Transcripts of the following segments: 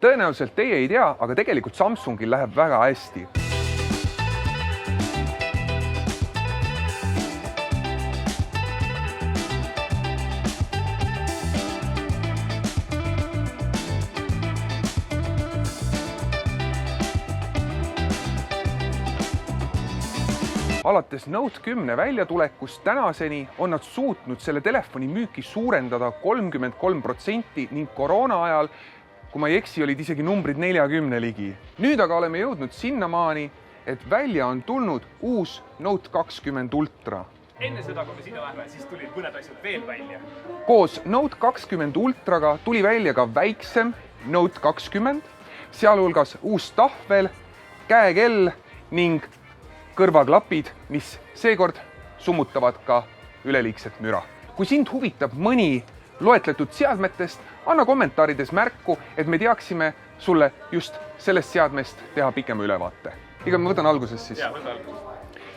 Tõenäoliselt teie ei tea, aga tegelikult Samsungil läheb väga hästi. Alates Note 10 väljatulekust tänaseni on nad suutnud selle telefoni müüki suurendada 33% ning koroona ajal, kui ma ei eksi, olid isegi numbrid 40 ligi. Nüüd aga oleme jõudnud sinnamaani, et välja on tulnud uus Note 20 Ultra. Enne seda, kui me sinna läheme, siis tulid mõned asjad veel välja. Koos Note 20 Ultraga tuli välja ka väiksem Note 20, sealhulgas uus tahvel, käekell ning kõrvaklapid, mis seekord summutavad ka üleliigset müra. Kui sind huvitab mõni loetletud seadmetest, anna kommentaarides märku, et me teaksime sulle just sellest seadmest teha pikema ülevaate. Ma võtan alguses siis.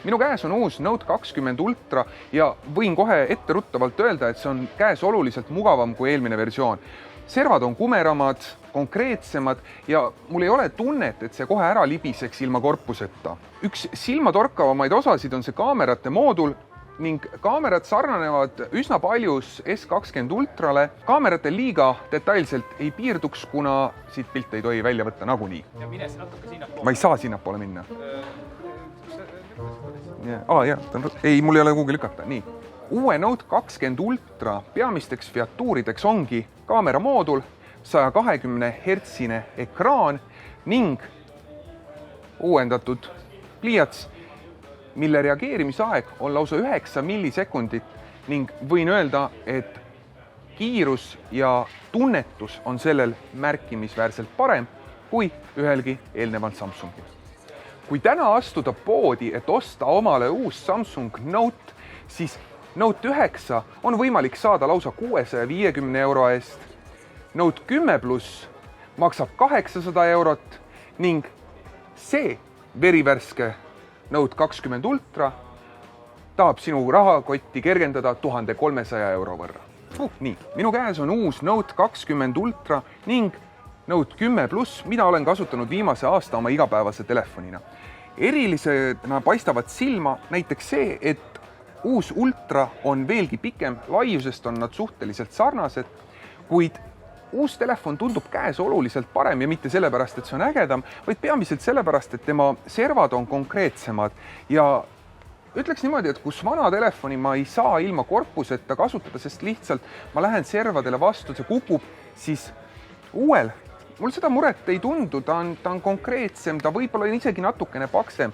Minu käes on uus Note 20 Ultra ja võin kohe etteruttavalt öelda, et see on käes oluliselt mugavam kui eelmine versioon. Servad on kumeramad, konkreetsemad ja mul ei ole tunnet, et see kohe ära libiseks ilma korpuseta. Üks silmatorkavamaid osasid on see kaamerate moodul ning kaamerad sarnanevad üsna paljus S20 Ultrale. Kaameratel liiga detailselt ei piirduks, kuna siit pilte ei tohi välja võtta nagunii. Ja mine natuke sinnapoole. Ma ei saa sinnapoole minna. Ei, mul ei ole kuhugi lükata. Nii. Uue Note 20 Ultra peamisteks featuurideks ongi kaamera moodul, 120 Hz ekraan ning uuendatud pliiats, mille reageerimisaeg on lausa 9 millisekundit ning võin öelda, et kiirus ja tunnetus on sellel märkimisväärselt parem kui ühelgi eelnevalt Samsungil. Kui täna astuda poodi, et osta omale uus Samsung Note, siis Note 9 on võimalik saada lausa 650 euro eest. Note 10 Plus maksab 800 eurot ning see verivärske Note 20 Ultra tahab sinu rahakotti kergendada 1300 euro võrra. Nii, minu käes on uus Note 20 Ultra ning Note 10 Plus, mida olen kasutanud viimase aasta oma igapäevase telefonina. Erilisena paistavad silma näiteks see, et uus Ultra on veelgi pikem, laiusest on nad suhteliselt sarnased, kuid uus telefon tundub käes oluliselt parem ja mitte sellepärast, et see on ägedam, vaid peamiselt sellepärast, et tema servad on konkreetsemad ja ütleks niimoodi, et kus vana telefoni ma ei saa ilma korpuseta kasutada, sest lihtsalt ma lähen servadele vastu, see kukub, siis uuel mul seda muret ei tundu, ta on konkreetsem, ta võib-olla isegi natukene paksem.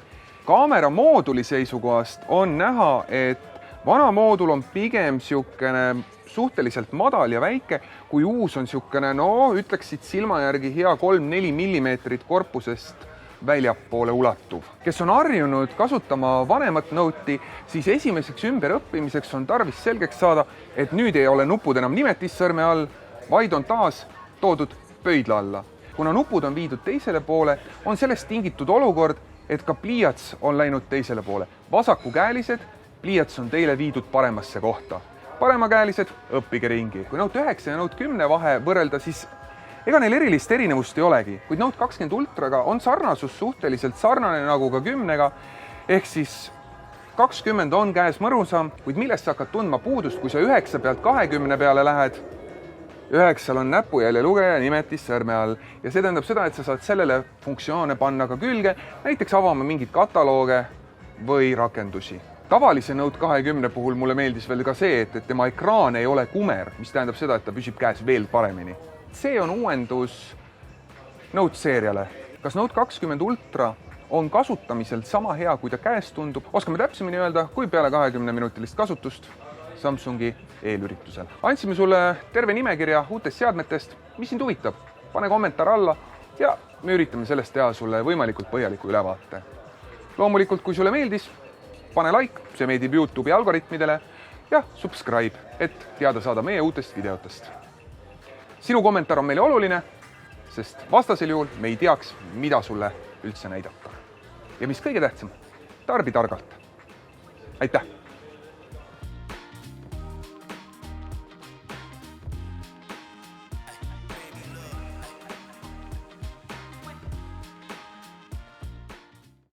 Kaamera mooduli seisukohast on näha, et vana moodul on pigem suhteliselt madal ja väike, kui uus on ütleksid silma järgi hea 3-4 millimeetrit korpusest väljapoole ulatuv. Kes on harjunud kasutama vanemat Note'i, siis esimeseks ümberõppimiseks on tarvis selgeks saada, et nüüd ei ole nupud enam nimetissõrme all, vaid on taas toodud pöidla alla. Kuna nupud on viidud teisele poole, on sellest tingitud olukord, et ka pliiats on läinud teisele poole. Vasakukäelised, pliiats on teile viidud paremasse kohta. Paremakäelised, õppige ringi. Kui Note 9 ja Note 10 vahe võrrelda, siis ega neil erilist erinevust ei olegi, kuid Note 20 Ultraga on sarnasus suhteliselt sarnane nagu ka 10-ga, ehk siis 20 on käes mõrusam, kuid millest sa hakkad tundma puudust, kui sa 9 pealt 20 peale lähed, 9 on näpujälje lugeja nimetis sõrme all ja see tähendab seda, et sa saad sellele funktsioone panna ka külge, näiteks avama mingid katalooge või rakendusi. Tavalise Note 20 puhul mulle meeldis veel ka see, et tema ekraan ei ole kumer, mis tähendab seda, et ta püsib käes veel paremini. See on uuendus Note seeriale. Kas Note 20 Ultra on kasutamiselt sama hea, kui ta käes tundub? Oskame täpsemini öelda, kui peale 20-minutilist kasutust Samsungi eelüritusel. Andsime sulle terve nimekirja uutest seadmetest, mis sind huvitab. Pane kommentaar alla ja me üritame sellest teha sulle võimalikult põhjaliku ülevaate. Loomulikult, kui sulle meeldis, pane like, see meeldib YouTube'i algoritmidele ja subscribe, et teada saada meie uutest videotest. Sinu kommentaar on meile oluline, sest vastasel juhul me ei teaks, mida sulle üldse näidata. Ja mis kõige tähtsam, tarbi targalt. Aitäh!